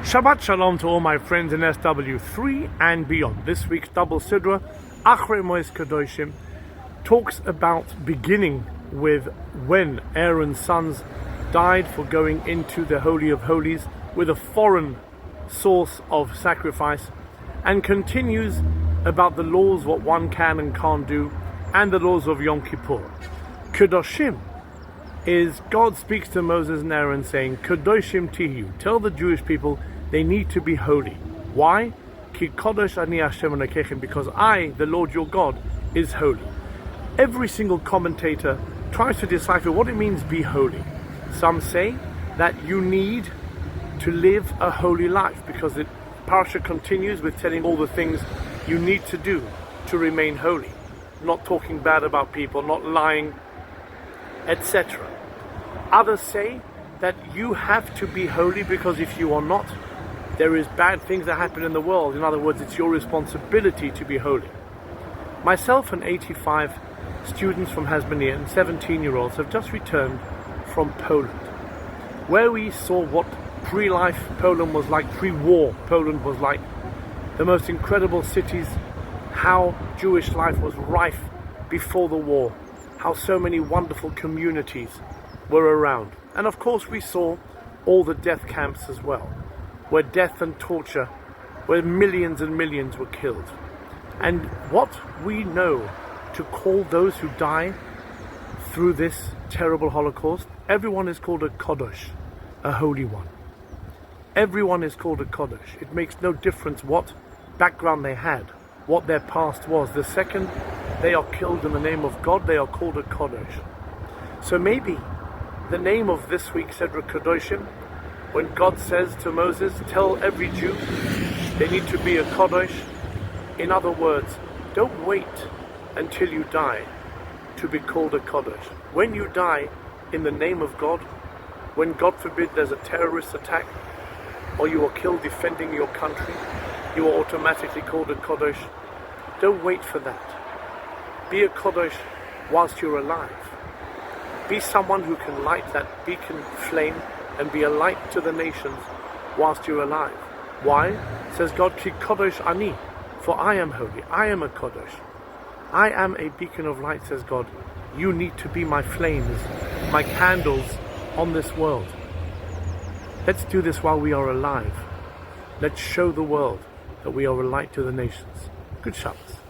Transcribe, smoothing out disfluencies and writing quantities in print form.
Shabbat Shalom to all my friends in SW3 and beyond. This week's double Sidra, Acharei-Kedoshim, talks about beginning with when Aaron's sons died for going into the Holy of Holies with a foreign source of sacrifice, and continues about the laws, what one can and can't do, and the laws of Yom Kippur. Kedoshim is God speaks to Moses and Aaron saying, Kedoshim tihiyu, tell the Jewish people they need to be holy. Why? Ki kodosh ani Hashem Elokechem, because I, the Lord your God, is holy. Every single commentator tries to decipher what it means be holy. Some say that you need to live a holy life, because the parasha continues with telling all the things you need to do to remain holy. Not talking bad about people, not lying, etc. Others say that you have to be holy because if you are not, there is bad things that happen in the world. In other words, it's your responsibility to be holy. Myself and 85 students from Hasmoneah and 17-year-olds have just returned from Poland, where we saw what pre-life Poland was like, pre-war Poland was like, the most incredible cities, how Jewish life was rife before the war, how so many wonderful communities were around. And of course we saw all the death camps as well, where death and torture, where millions and millions were killed. And what we know to call those who die through this terrible Holocaust, everyone is called a Kodosh, a holy one. Everyone is called a Kodosh. It makes no difference what background they had, what their past was. The second they are killed in the name of God, they are called a Kodosh. So maybe the name of this week's Acharei-Kedoshim, when God says to Moses, tell every Jew they need to be a Kodosh. In other words, don't wait until you die to be called a Kodosh. When you die in the name of God, when God forbid there's a terrorist attack, or you are killed defending your country, you are automatically called a Kodosh. Don't wait for that. Be a Kodosh whilst you're alive. Be someone who can light that beacon flame and be a light to the nations whilst you're alive. Why? Says God, Ki kodosh ani, for I am holy. I am a Kodosh. I am a beacon of light, says God. You need to be my flames, my candles on this world. Let's do this while we are alive. Let's show the world that we are a light to the nations. Good Shabbos.